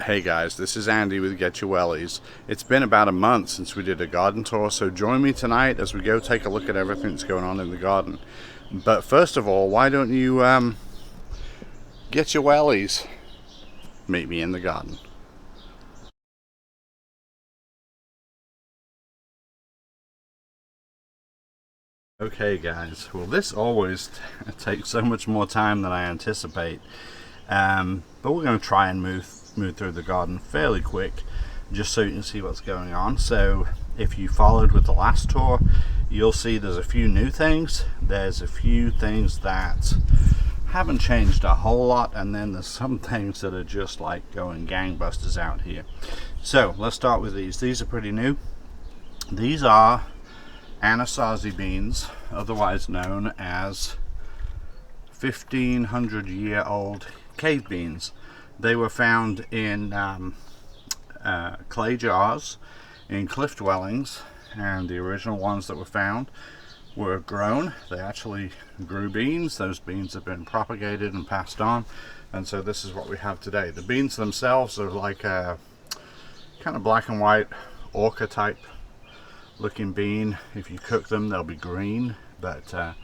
Hey guys, this is Andy with Get Your Wellies. It's been about a month since we did a garden tour, so join me tonight as we go take a look at everything that's going on in the garden. But first of all, why don't you get your wellies? Meet me in the garden. Okay guys, well this always takes so much more time than I anticipate. But we're going to try and move through the garden fairly quick, just so you can see what's going on. So if you followed with the last tour, you'll see there's a few new things. There's a few things that haven't changed a whole lot, and then there's some things that are just like going gangbusters out here. So let's start with these. These are pretty new. These are Anasazi beans, otherwise known as 1500-year-old cave beans. They were found in clay jars in cliff dwellings, and the original ones that were found were grown. They actually grew beans. Those beans have been propagated and passed on, and so this is what we have today. The beans themselves are like a kind of black and white orca type looking bean. If you cook them, they'll be green, but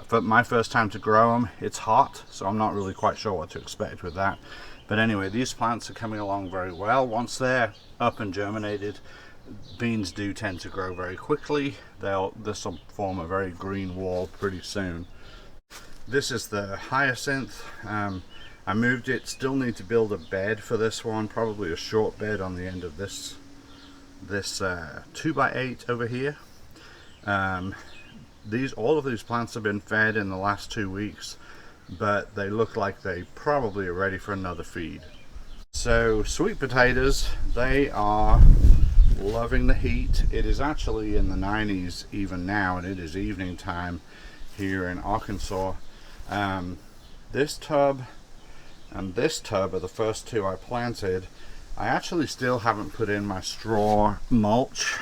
for my first time to grow them, it's hot, so I'm not really quite sure what to expect with that. But anyway, these plants are coming along very well. Once they're up and germinated, beans do tend to grow very quickly. This will form a very green wall pretty soon. This is the hyacinth. I moved it. Still need to build a bed for this one, probably a short bed on the end of this 2x8 over here. All of these plants have been fed in the last 2 weeks, but they look like they probably are ready for another feed. So sweet potatoes, they are loving the heat. It is actually in the 90s even now, and it is evening time here in Arkansas. This tub and this tub are the first two I planted. I actually still haven't put in my straw mulch,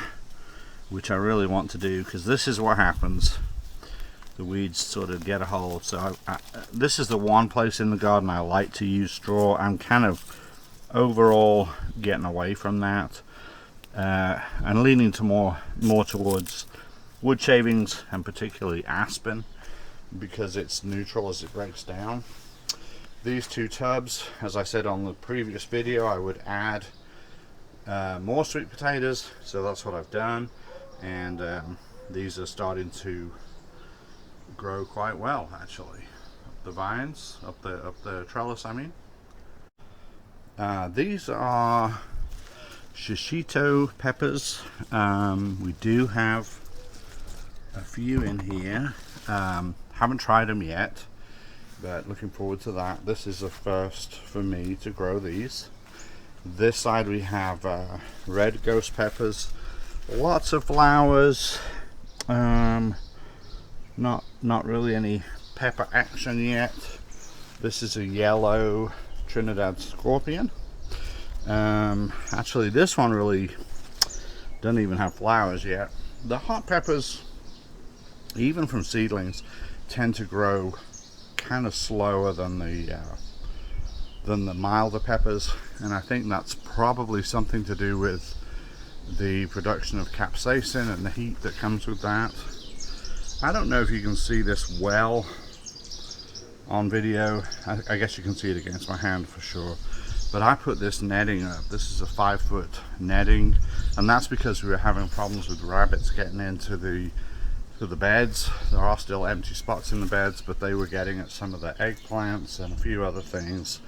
which I really want to do, because this is what happens. The weeds sort of get a hold. So this is the one place in the garden I like to use straw. I'm kind of overall getting away from that and leaning to more towards wood shavings, and particularly aspen, because it's neutral as it breaks down. These two tubs, as I said on the previous video, I would add more sweet potatoes, so that's what I've done, and these are starting to grow quite well actually. The vines, up the trellis, I mean. These are shishito peppers. We do have a few in here. Haven't tried them yet, but looking forward to that. This is a first for me to grow these. This side we have red ghost peppers, lots of flowers. Not really any pepper action yet. This is a yellow Trinidad scorpion. Actually this one really doesn't even have flowers yet. The hot peppers, even from seedlings, tend to grow kind of slower than the milder peppers, and I think that's probably something to do with the production of capsaicin and the heat that comes with that. I don't know if you can see this well on video. I guess you can see it against my hand for sure, but I put this netting up. This is a 5-foot netting, and that's because we were having problems with rabbits getting into the beds. There are still empty spots in the beds, but they were getting at some of the eggplants and a few other things.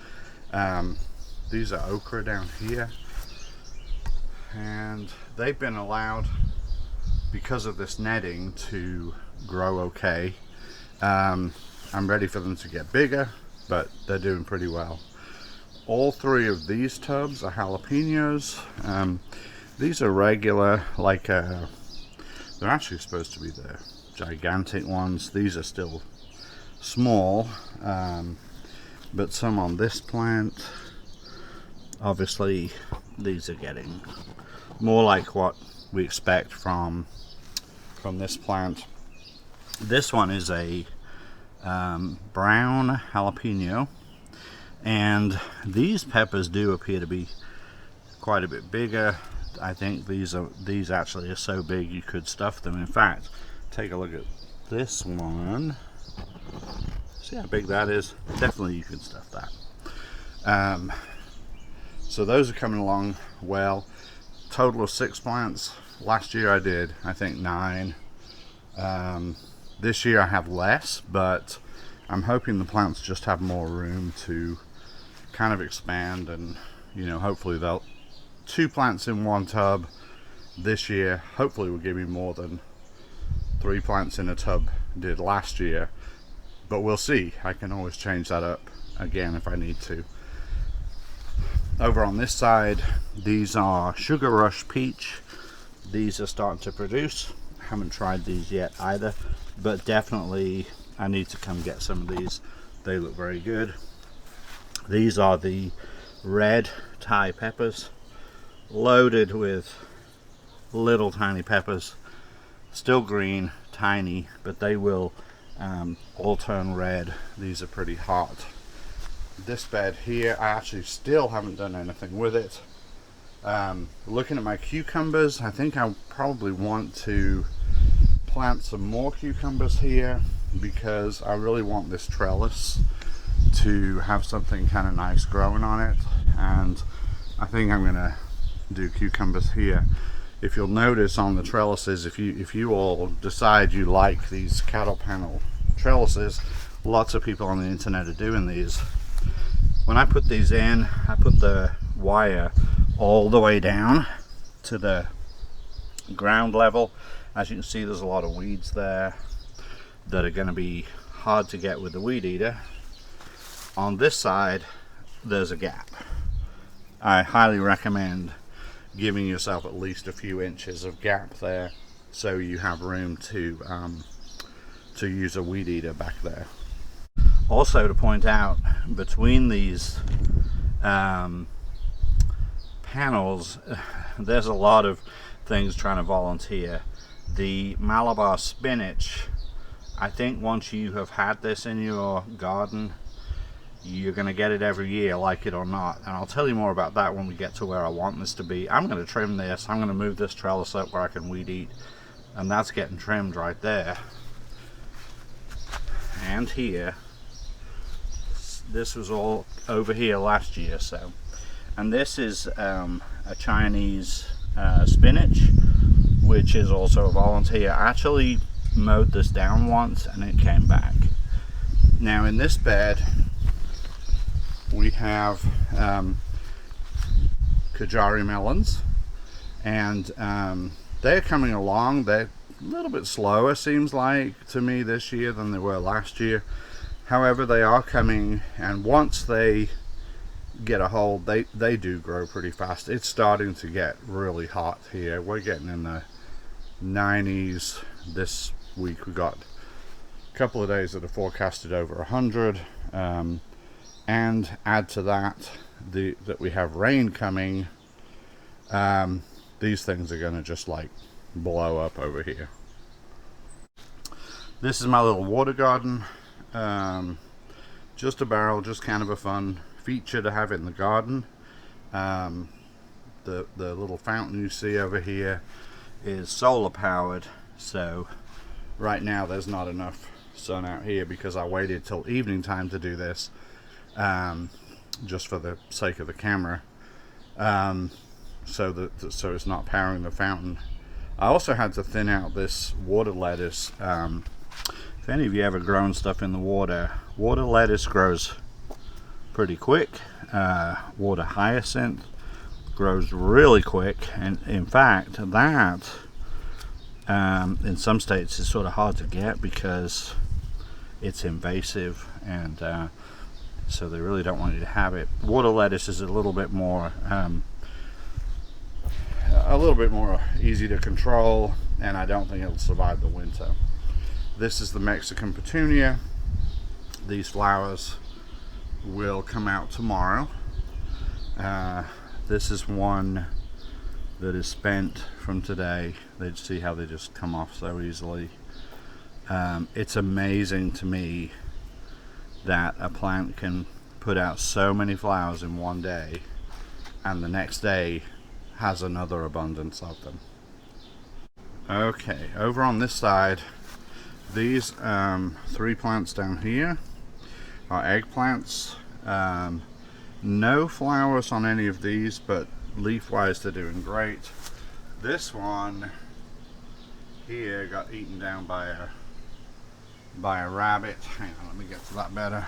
These are okra down here, and they've been allowed, because of this netting, to grow okay. I'm ready for them to get bigger, but they're doing pretty well. All three of these tubs are jalapenos. These are regular, like they're actually supposed to be the gigantic ones. These are still small, but some on this plant. Obviously these are getting more like what we expect from this plant. This one is a brown jalapeno. And these peppers do appear to be quite a bit bigger. I think these actually are so big you could stuff them. In fact, take a look at this one. See how big that is? Definitely you could stuff that. So those are coming along well. Total of 6 plants. Last year I did, I think, 9. This year I have less, but I'm hoping the plants just have more room to kind of expand, and hopefully they'll 2 plants in 1 tub this year hopefully will give me more than 3 plants in a tub did last year, but we'll see. I can always change that up again if I need to. Over on this side, these are Sugar Rush Peach. These are starting to produce. Haven't tried these yet either, but definitely I need to come get some of these. They look very good. These are the red Thai peppers, loaded with little tiny peppers, still green, tiny, but they will all turn red. These are pretty hot. This bed here, I actually still haven't done anything with it. Looking at my cucumbers, I think I probably want to plant some more cucumbers here, because I really want this trellis to have something kind of nice growing on it, and I think I'm gonna do cucumbers here. If you'll notice on the trellises, if you all decide you like these cattle panel trellises, lots of people on the internet are doing these. When I put these in, I put the wire all the way down to the ground level. As you can see, there's a lot of weeds there that are going to be hard to get with the weed eater. On this side, there's a gap. I highly recommend giving yourself at least a few inches of gap there, so you have room to use a weed eater back there. Also, to point out, between these panels, there's a lot of things trying to volunteer. The Malabar spinach, I think once you have had this in your garden, you're going to get it every year, like it or not. And I'll tell you more about that when we get to where I want this to be. I'm going to trim this. I'm going to move this trellis up where I can weed eat, and that's getting trimmed right there. And here, this was all over here last year. So, and this is a Chinese spinach, which is also a volunteer. I actually mowed this down once and it came back. Now in this bed we have Kajari melons, and they're coming along. They're a little bit slower, seems like to me, this year than they were last year. However, they are coming, and once they get a hold, they do grow pretty fast. It's starting to get really hot here. We're getting in the 90s this week. We got a couple of days that are forecasted over 100, and add to that that we have rain coming. These things are going to just like blow up over here. This is my little water garden. Just a barrel, just kind of a fun feature to have in the garden. The little fountain you see over here is solar powered, so right now there's not enough sun out here because I waited till evening time to do this, just for the sake of the camera, so it's not powering the fountain. I also had to thin out this water lettuce. If any of you ever grown stuff in the water lettuce grows pretty quick. Water hyacinth grows really quick, and in fact that in some states is sort of hard to get because it's invasive, and so they really don't want you to have it. Water lettuce is a little bit more easy to control, and I don't think it'll survive the winter. This is the Mexican petunia. These flowers will come out tomorrow. This is one that is spent from today. They see how they just come off so easily. It's amazing to me that a plant can put out so many flowers in one day, and the next day has another abundance of them. Okay, over on this side, these 3 plants down here are eggplants. No flowers on any of these, but leaf-wise they're doing great. This one here got eaten down by a rabbit. Hang on, let me get to that better.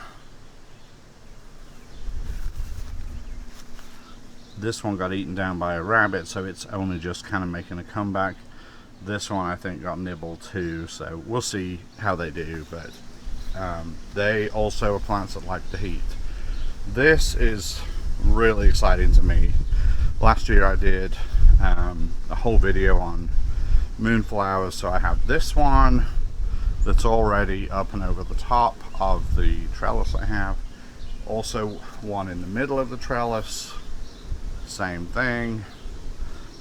This one got eaten down by a rabbit, so it's only just kind of making a comeback. This one I think got nibbled too, so we'll see how they do, but they also are plants that like the heat. This is really exciting to me. Last year I did a whole video on moonflowers, so I have this one that's already up and over the top of the trellis I have. Also one in the middle of the trellis, same thing.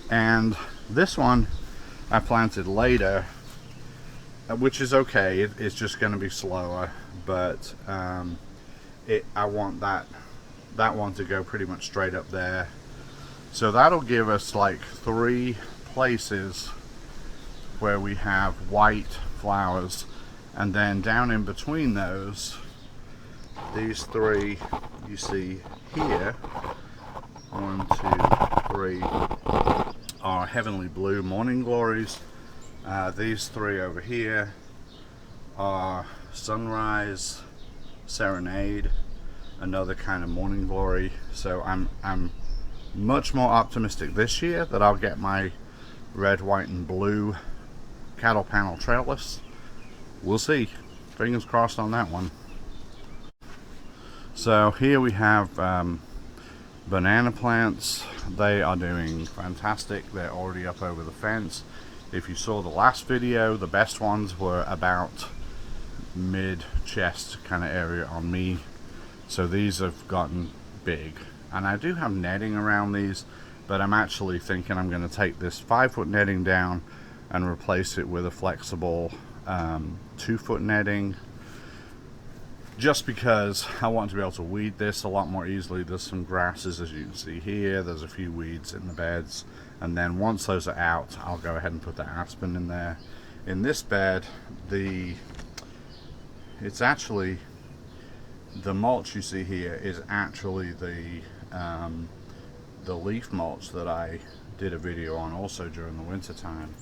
And this one I planted later, which is okay. It's just going to be slower, but I want that one to go pretty much straight up there. So that'll give us like 3 places where we have white flowers, and then down in between those, these 3 you see here, 1, 2, 3, are heavenly blue morning glories. These 3 over here are sunrise, serenade, another kind of morning glory. So I'm much more optimistic this year that I'll get my red, white, and blue cattle panel trellis. We'll see. Fingers crossed on that one. So here we have banana plants. They are doing fantastic. They're already up over the fence. If you saw the last video, the best ones were about mid-chest kind of area on me. So these have gotten big. And I do have netting around these, but I'm actually thinking I'm going to take this 5-foot netting down and replace it with a flexible 2-foot netting, just because I want to be able to weed this a lot more easily. There's some grasses, as you can see here. There's a few weeds in the beds, and then once those are out, I'll go ahead and put the aspen in there. In this bed, it's actually the mulch you see here is actually the leaf mulch that I did a video on also during the winter time,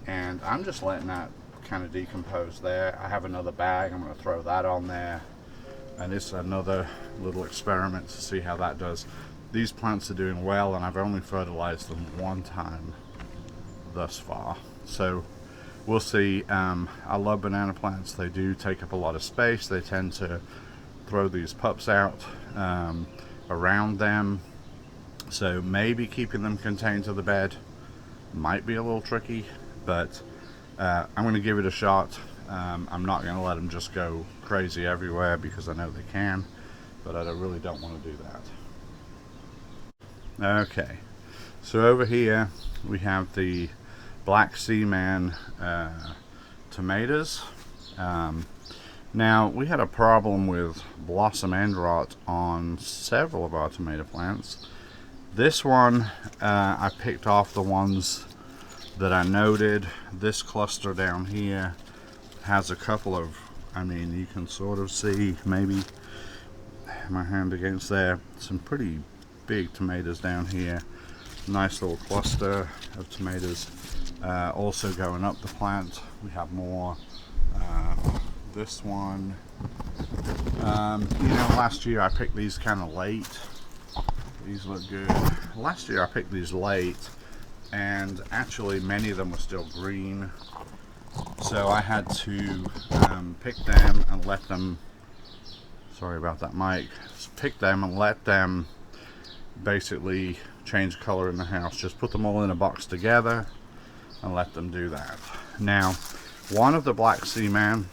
and I'm just letting that kind of decompose there. I have another bag. I'm going to throw that on there, and it's another little experiment to see how that does. These plants are doing well, and I've only fertilized them 1 time thus far, so we'll see. I love banana plants. They do take up a lot of space. They tend to throw these pups out around them, so maybe keeping them contained to the bed might be a little tricky, but I'm going to give it a shot. I'm not going to let them just go crazy everywhere, because I know they can, but I really don't want to do that. Okay, so over here we have the Black Seaman tomatoes. Now, we had a problem with blossom end rot on several of our tomato plants. This one, I picked off the ones that I noted. This cluster down here has a couple of, I mean, you can sort of see, maybe my hand against there, some pretty big tomatoes down here. Nice little cluster of tomatoes. Also going up the plant, we have more. This one, last year I picked these kind of late. These look good. Last year I picked these late, and actually many of them were still green, so I had to pick them and let them, sorry about that mic, pick them and let them basically change color in the house. Just put them all in a box together and let them do that. Now, one of the Black Seaman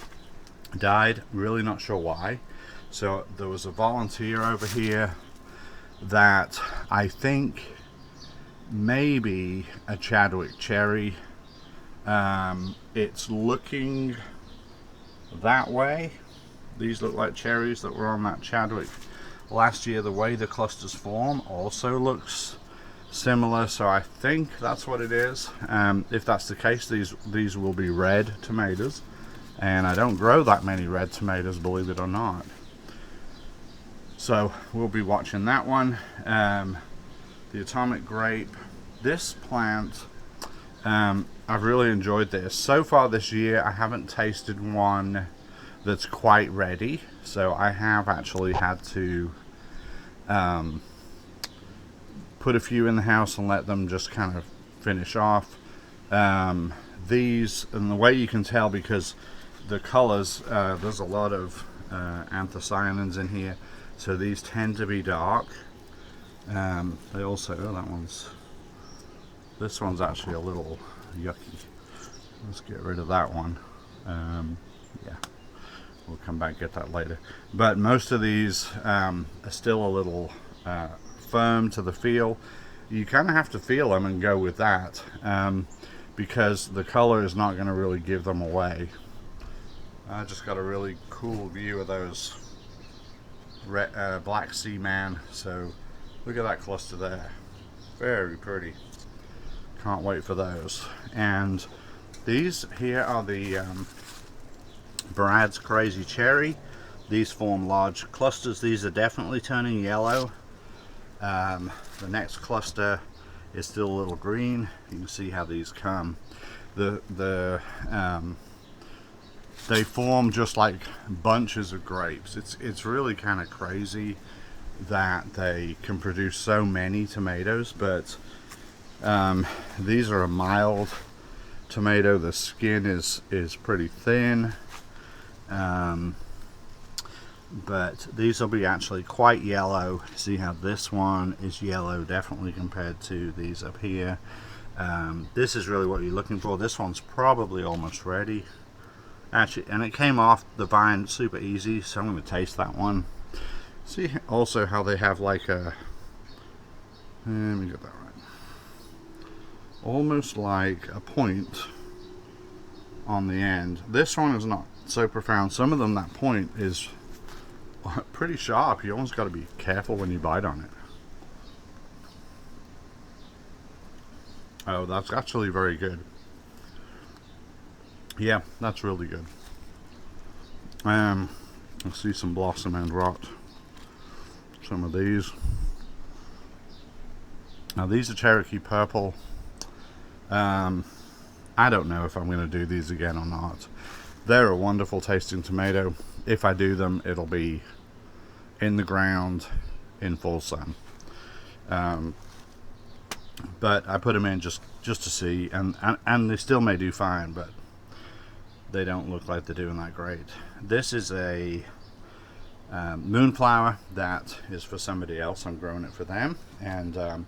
died, really not sure why. So there was a volunteer over here that I think maybe a Chadwick cherry. It's looking that way. These look like cherries that were on that Chadwick last year, the way the clusters form also looks similar, so I think that's what it is. If that's the case, these will be red tomatoes, and I don't grow that many red tomatoes, believe it or not. So we'll be watching that one. The atomic grape, this plant, I've really enjoyed this. So far this year, I haven't tasted one that's quite ready, so I have actually had to put a few in the house and let them just kind of finish off. These, and the way you can tell, because the colors, there's a lot of anthocyanins in here, so these tend to be dark. They also, this one's actually a little yucky. Let's get rid of that one. Yeah, we'll come back and get that later. But most of these are still a little firm to the feel. You kind of have to feel them and go with that, because the color is not going to really give them away. I just got a really cool view of those Black Sea Man. So look at that cluster there, very pretty. Can't wait for those. And these here are the Brad's Crazy Cherry. These form large clusters. These are definitely turning yellow. The next cluster is still a little green. You can see how these come. They form just like bunches of grapes. It's really kind of crazy that they can produce so many tomatoes, but these are a mild tomato. The skin is pretty thin, but these will be actually quite yellow. See how this one is yellow definitely compared to these up here. This is really what you're looking for. This one's probably almost ready actually, and it came off the vine super easy, so I'm going to taste that one. See also how they have like a, let me get that right, almost like a point on the end. This one is not so profound. Some of them, that point is pretty sharp. You almost got to be careful when you bite on it. Oh, that's actually very good. Yeah, that's really good. Let's see some blossom and rot. Some of these. Now these are Cherokee Purple. I don't know if I'm going to do these again or not. They're a wonderful tasting tomato. If I do them, it'll be in the ground in full sun. But I put them in just to see, and they still may do fine, but they don't look like they're doing that great. This is a moonflower that is for somebody else. I'm growing it for them, and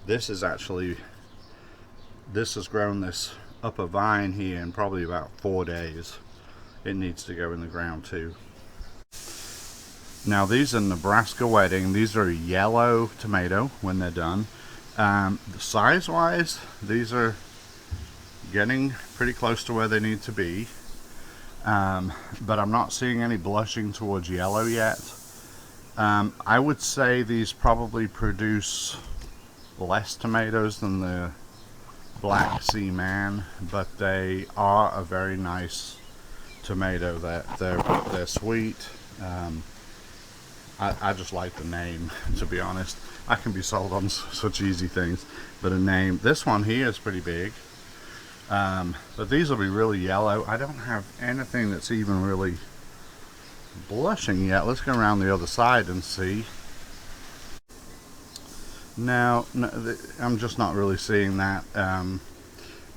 this is actually, this has grown this upper vine here in probably about 4 days. It needs to go in the ground too. Now these are Nebraska Wedding. These are yellow tomato when they're done. Size wise, these are getting pretty close to where they need to be, but I'm not seeing any blushing towards yellow yet. I would say these probably produce less tomatoes than the Black Sea Man, but they are a very nice tomato. That they're sweet. I just like the name, to be honest. I can be sold on such easy things, but a name. This one here is pretty big, but these will be really yellow. I don't have anything that's even really blushing yet. Let's go around the other side and see. Now, no, I'm just not really seeing that.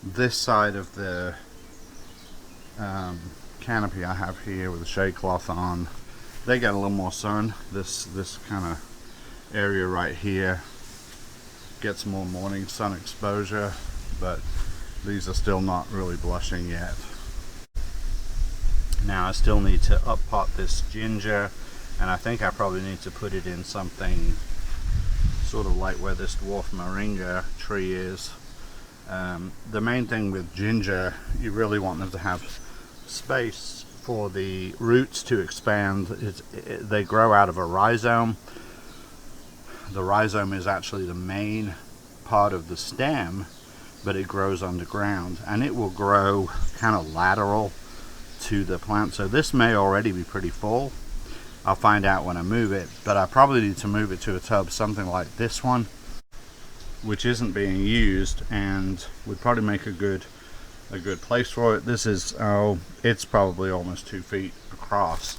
This side of the canopy I have here with the shade cloth on, they get a little more sun. This kind of area right here gets more morning sun exposure, but these are still not really blushing yet. Now I still need to up pot this ginger, and I think I probably need to put it in something sort of like where this dwarf moringa tree is. The main thing with ginger, you really want them to have space for the roots to expand. They grow out of a rhizome, the rhizome is actually the main part of the stem, but it grows underground, and it will grow kind of lateral to the plant. So this may already be pretty full. I'll find out when I move it, but I probably need to move it to a tub, something like this one, which isn't being used and would probably make a good place for it. This is, oh, it's probably almost 2 feet across.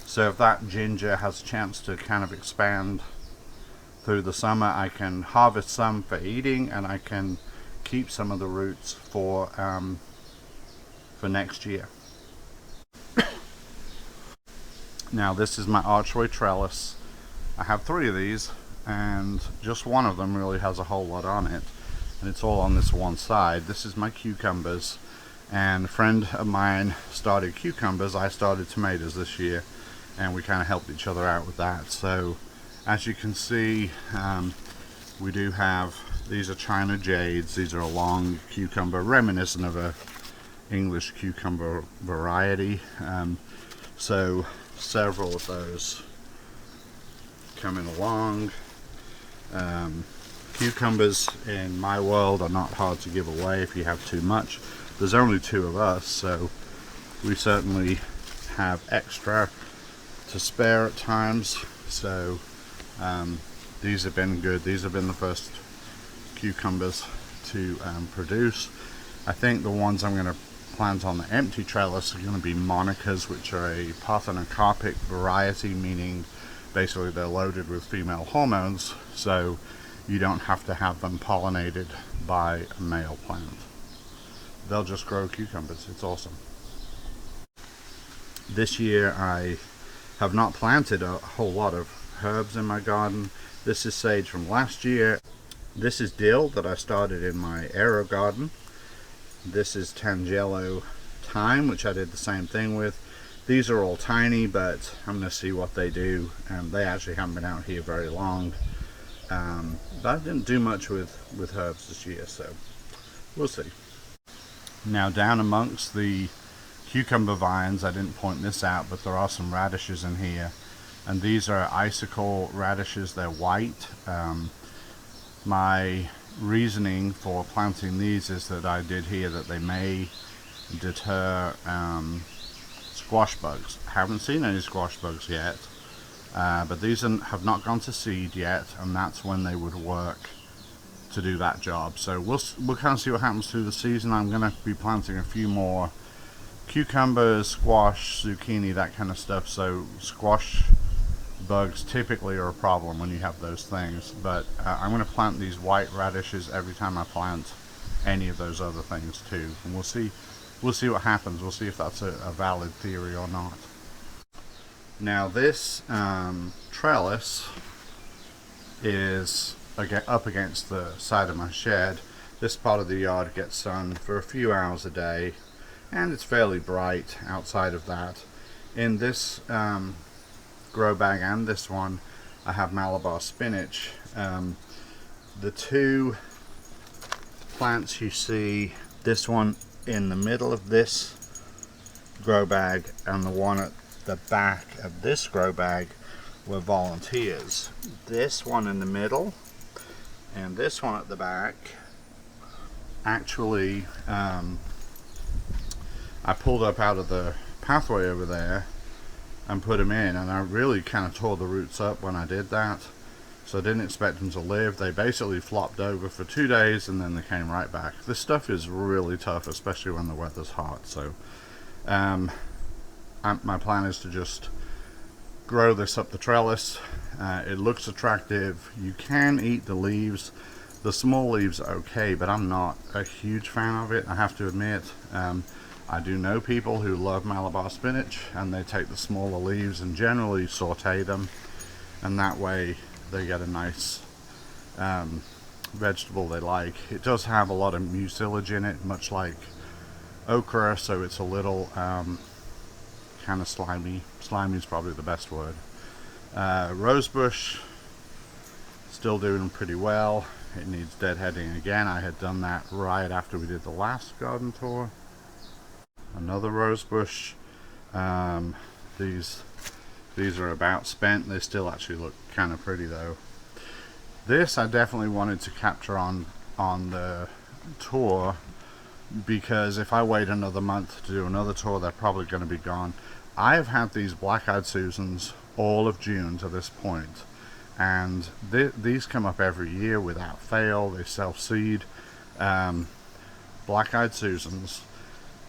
So if that ginger has a chance to kind of expand through the summer, I can harvest some for eating, and I can keep some of the roots for next year. Now this is my archway trellis. I have 3 of these, and just one of them really has a whole lot on it, and it's all on this one side. This is my cucumbers, and a friend of mine started cucumbers. I started tomatoes this year, and we kind of helped each other out with that. So as you can see, we do have, these are China jades. These are a long cucumber reminiscent of a English cucumber variety. So several of those coming along. Cucumbers in my world are not hard to give away if you have too much. There's only 2 of us, so we certainly have extra to spare at times. So these have been good. These have been the first cucumbers to produce. I think the ones I'm going to plant on the empty trellis are going to be Monicas, which are a parthenocarpic variety, meaning basically they're loaded with female hormones, so you don't have to have them pollinated by a male plant. They'll just grow cucumbers. It's awesome. This year I have not planted a whole lot of herbs in my garden. This is sage from last year. This is dill that I started in my aerogarden. This is Tangelo thyme, which I did the same thing with. These are all tiny, but I'm going to see what they do. They actually haven't been out here very long. But I didn't do much with herbs this year, so we'll see. Now down amongst the cucumber vines, I didn't point this out, but there are some radishes in here. And these are icicle radishes. They're white. My reasoning for planting these is that I did hear that they may deter squash bugs. Haven't seen any squash bugs yet, but these have not gone to seed yet, and that's when they would work to do that job. So we'll kind of see what happens through the season. I'm going to be planting a few more cucumbers, squash, zucchini, that kind of stuff. So squash bugs typically are a problem when you have those things, but I'm going to plant these white radishes every time I plant any of those other things too, and we'll see what happens. We'll see if that's a valid theory or not. Now this trellis is up against the side of my shed. This part of the yard gets sun for a few hours a day, and it's fairly bright outside of that. In this grow bag and this one, I have Malabar spinach. The 2 plants you see, this one in the middle of this grow bag and the one at the back of this grow bag, were volunteers. This one in the middle and this one at the back, actually I pulled up out of the pathway over there and put them in, and I really kind of tore the roots up when I did that, so I didn't expect them to live. They basically flopped over for 2 days and then they came right back. This stuff is really tough, especially when the weather's hot. So my plan is to just grow this up the trellis. It looks attractive. You can eat the leaves. The small leaves are okay, but I'm not a huge fan of it, I have to admit. I do know people who love Malabar spinach, and they take the smaller leaves and generally saute them, and that way they get a nice vegetable they like. It does have a lot of mucilage in it, much like okra, so it's a little kind of slimy. Slimy is probably the best word. Rosebush, still doing pretty well. It needs deadheading again. I had done that right after we did the last garden tour. Another rosebush. These are about spent. They still actually look kind of pretty though. This I definitely wanted to capture on the tour, because if I wait another month to do another tour, they're probably going to be gone. I have had these black-eyed Susans all of June to this point, and these come up every year without fail. They self-seed. Black-eyed Susans,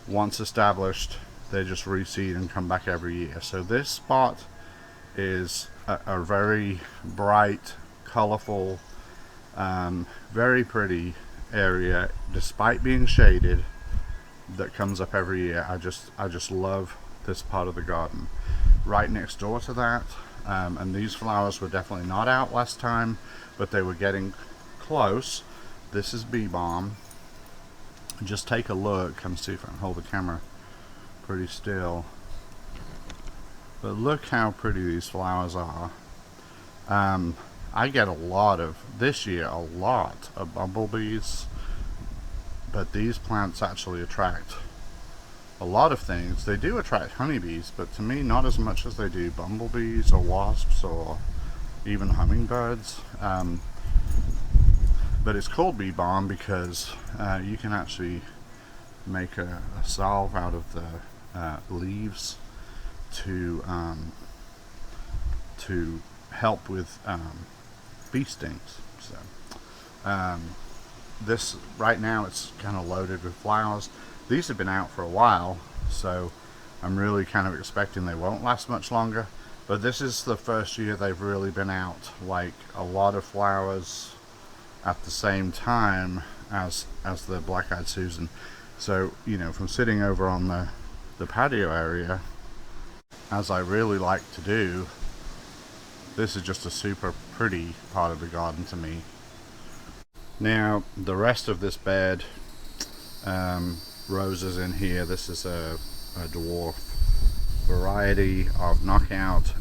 once established, they just reseed and come back every year. So this spot is a very bright, colorful, very pretty area, despite being shaded, that comes up every year. I just love this part of the garden. Right next door to that, and these flowers were definitely not out last time, but they were getting close. This is bee balm. Just take a look. Come see if I can hold the camera pretty still. But look how pretty these flowers are. I get a lot of, this year, a lot of bumblebees, but these plants actually attract a lot of things. They do attract honeybees, but to me, not as much as they do bumblebees or wasps or even hummingbirds. But it's called bee balm because you can actually make a salve out of the leaves to help with bee stings. So this right now, it's kind of loaded with flowers. These have been out for a while, so I'm really kind of expecting they won't last much longer. But this is the first year they've really been out, like a lot of flowers at the same time as the black-eyed Susan. So, you know, from sitting over on the patio area, as I really like to do, this is just a super pretty part of the garden to me. Now, the rest of this bed, roses in here. This is a dwarf variety of knockout.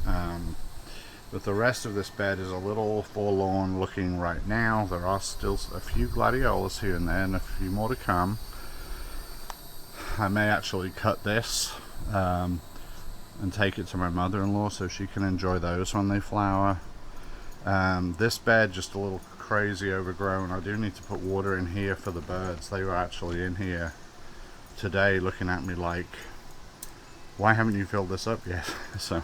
But the rest of this bed is a little forlorn looking right now. There are still a few gladiolas here and there, and a few more to come. I may actually cut this and take it to my mother-in-law so she can enjoy those when they flower. This bed, just a little crazy overgrown. I do need to put water in here for the birds. They were actually in here today looking at me like, why haven't you filled this up yet? So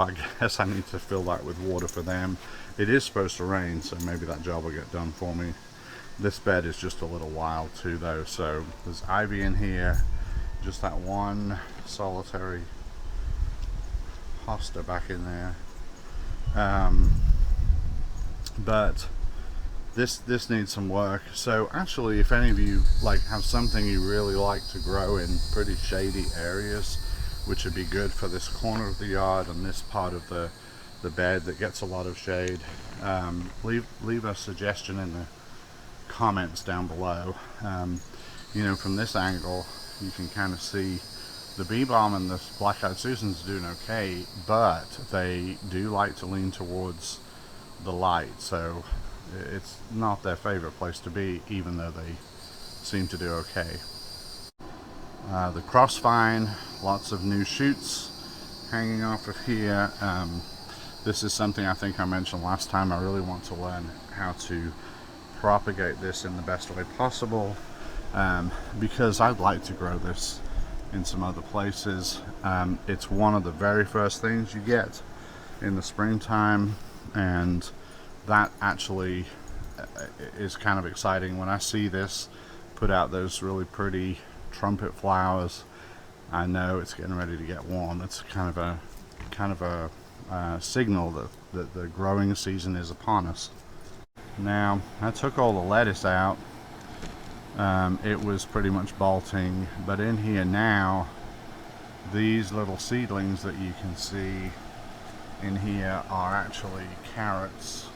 I guess I need to fill that with water for them. It is supposed to rain, so maybe that job will get done for me. This bed is just a little wild too though. So there's ivy in here, just that one solitary hosta back in there. But this needs some work. So actually, if any of you like have something you really like to grow in pretty shady areas, which would be good for this corner of the yard and this part of the bed that gets a lot of shade, leave a suggestion in the comments down below. You know, from this angle you can kind of see the bee balm and the black-eyed Susans doing okay, but they do like to lean towards the light, so it's not their favorite place to be, even though they seem to do okay. The crossvine, lots of new shoots hanging off of here. This is something I think I mentioned last time. I really want to learn how to propagate this in the best way possible, because I'd like to grow this in some other places. It's one of the very first things you get in the springtime, and that actually is kind of exciting. When I see this put out those really pretty trumpet flowers, I know it's getting ready to get warm. It's kind of a signal that the growing season is upon us. Now, I took all the lettuce out. It was pretty much bolting, but in here now, these little seedlings that you can see in here are actually carrots.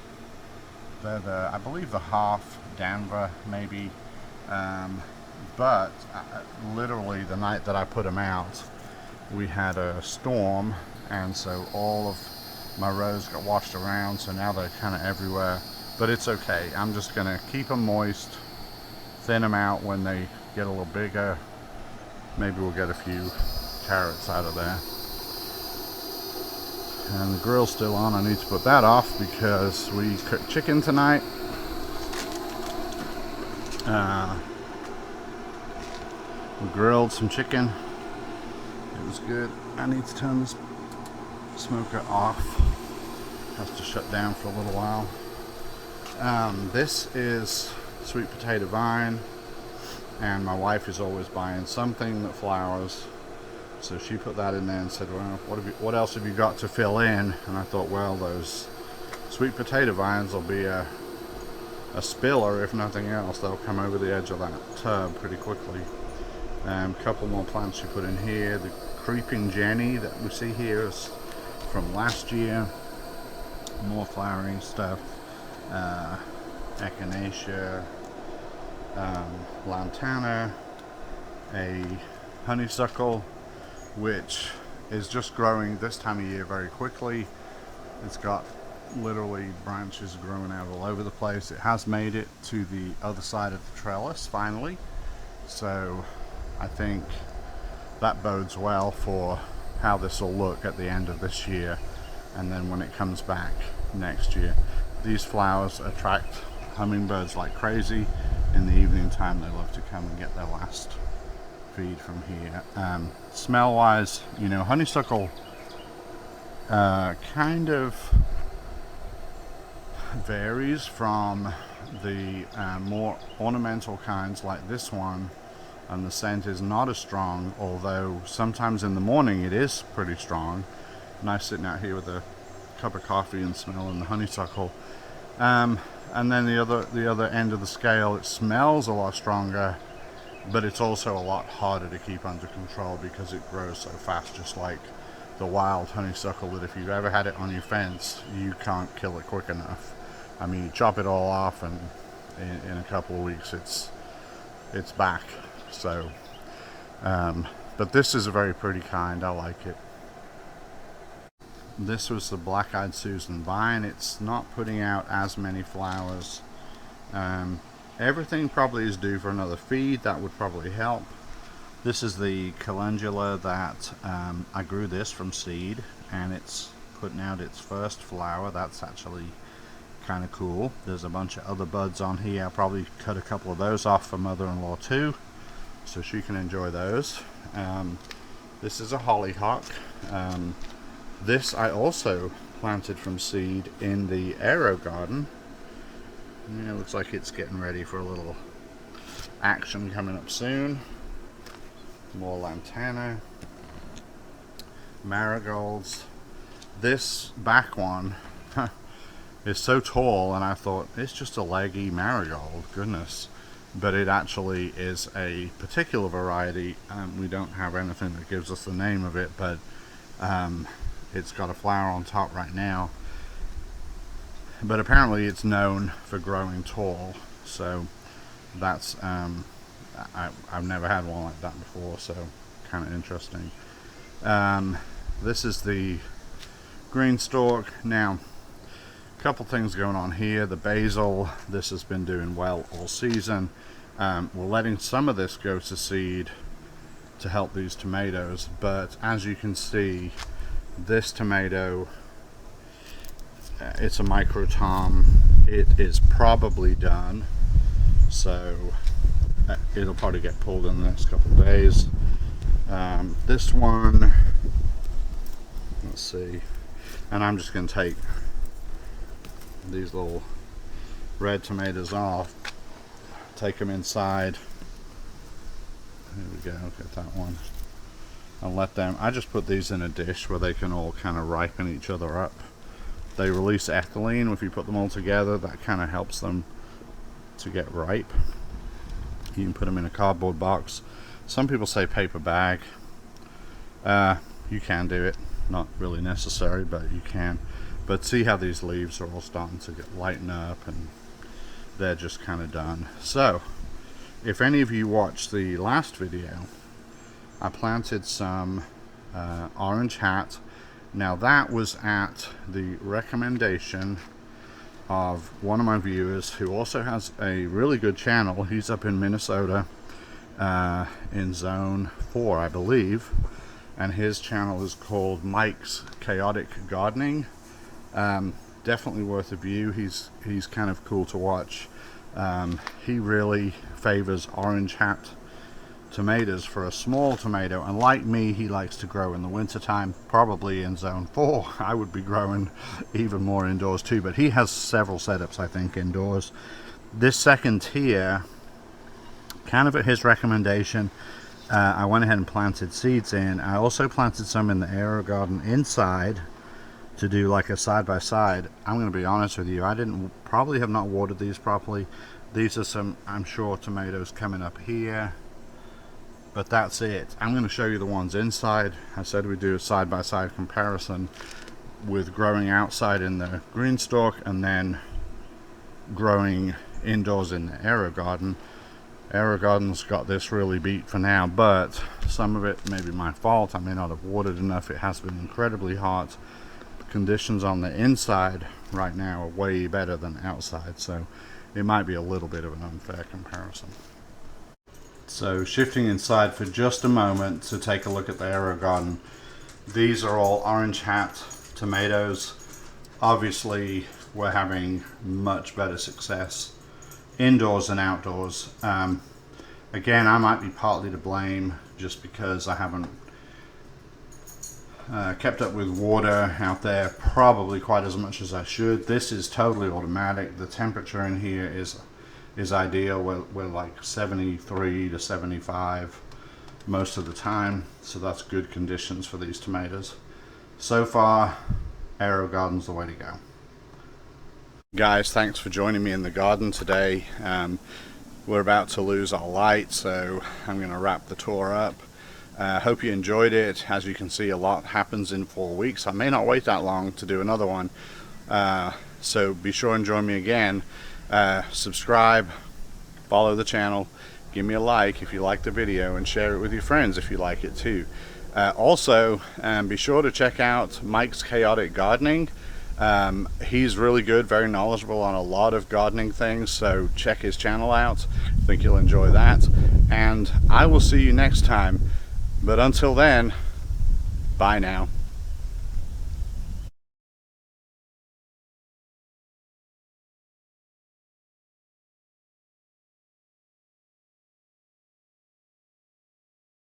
They're I believe the half Danver maybe, but literally the night that I put them out, we had a storm, and so all of my rows got washed around, so now they're kind of everywhere. But it's okay. I'm just gonna keep them moist, thin them out when they get a little bigger. Maybe we'll get a few carrots out of there. and the grill's still on. I need to put that off because we cooked chicken tonight. We grilled some chicken. It was good. I need to turn this smoker off. Has to shut down for a little while. This is sweet potato vine, and my wife is always buying something that flowers, so she put that in there and said, well, what else have you got to fill in? And I thought, well, those sweet potato vines will be a spiller, if nothing else. They'll come over the edge of that tub pretty quickly. A couple more plants she put in here. The creeping Jenny that we see here is from last year. More flowering stuff. Echinacea, lantana, a honeysuckle, which is just growing this time of year very quickly. It's got literally branches growing out all over the place. It has made it to the other side of the trellis finally, so I think that bodes well for how this will look at the end of this year, and then when it comes back next year. These flowers attract hummingbirds like crazy. In the evening time they love to come and get their last feed from here. Smell wise, you know, honeysuckle kind of varies from the more ornamental kinds like this one, and the scent is not as strong, although sometimes in the morning it is pretty strong. Nice sitting out here with a cup of coffee and smelling the honeysuckle. And then the other end of the scale, it smells a lot stronger, but it's also a lot harder to keep under control because it grows so fast, just like the wild honeysuckle, that if you've ever had it on your fence, you can't kill it quick enough. I mean, you chop it all off and in a couple of weeks it's back. So but this is a very pretty kind. I like it. This was the black-eyed Susan vine. It's not putting out as many flowers. Everything probably is due for another feed. That would probably help. This is the calendula that I grew this from seed, and it's putting out its first flower. That's actually kind of cool. There's a bunch of other buds on here. I'll probably cut a couple of those off for mother-in-law too, so she can enjoy those. This is a hollyhock. This I also planted from seed in the aerogarden. Yeah, it looks like it's getting ready for a little action coming up soon. More lantana, marigolds. This back one is so tall, and I thought it's just a leggy marigold, goodness. But it actually is a particular variety. We don't have anything that gives us the name of it, but it's got a flower on top right now. But apparently it's known for growing tall, so that's I've never had one like that before, so kind of interesting. This is the greenstalk. Now, a couple things going on here. The basil, this has been doing well all season. We're letting some of this go to seed to help these tomatoes, but as you can see, this tomato, it's a micro tom. It is probably done, so it'll probably get pulled in the next couple of days. This one, let's see, and I'm just going to take these little red tomatoes off, take them inside. There we go, get that one, and let them, I just put these in a dish where they can all kind of ripen each other up. They release ethylene if you put them all together. That kind of helps them to get ripe. You can put them in a cardboard box. Some people say paper bag. You can do it, not really necessary, but you can. But see how these leaves are all starting to lighten up, and they're just kind of done. So if any of you watched the last video, I planted some orange hat. Now that was at the recommendation of one of my viewers who also has a really good channel. He's up in Minnesota, in zone 4, I believe. and his channel is called Mike's Chaotic Gardening. Definitely worth a view. He's kind of cool to watch. He really favors orange hat tomatoes for a small tomato, and like me, he likes to grow in the wintertime, probably in zone 4. I would be growing even more indoors too, but he has several setups, I think, indoors. This second tier, kind of at his recommendation, I went ahead and planted seeds in. I also planted some in the aerogarden inside to do like a side-by-side. I'm going to be honest with you, I probably have not watered these properly. These are some, I'm sure, tomatoes coming up here, but that's it. I'm going to show you the ones inside. I said we'd do a side-by-side comparison with growing outside in the greenstalk and then growing indoors in the aerogarden. Aerogarden's got this really beat for now, but some of it may be my fault. I may not have watered enough. It has been incredibly hot. The conditions on the inside right now are way better than outside, so it might be a little bit of an unfair comparison. So shifting inside for just a moment to take a look at the aerogarden. These are all orange hat tomatoes. Obviously we're having much better success indoors than outdoors. Again, I might be partly to blame just because I haven't kept up with water out there probably quite as much as I should. This is totally automatic. The temperature in here is ideal. We're like 73 to 75 most of the time, so that's good conditions for these tomatoes. So far, aerogarden's the way to go. Guys, thanks for joining me in the garden today. We're about to lose our light, so I'm going to wrap the tour up. Hope you enjoyed it. As you can see, a lot happens in 4 weeks. I may not wait that long to do another one, so be sure and join me again. Subscribe, follow the channel, give me a like if you like the video, and share it with your friends if you like it too. Also, be sure to check out Mike's Chaotic Gardening. He's really good, very knowledgeable on a lot of gardening things, so check his channel out. I think you'll enjoy that, and I will see you next time. But until then, bye now.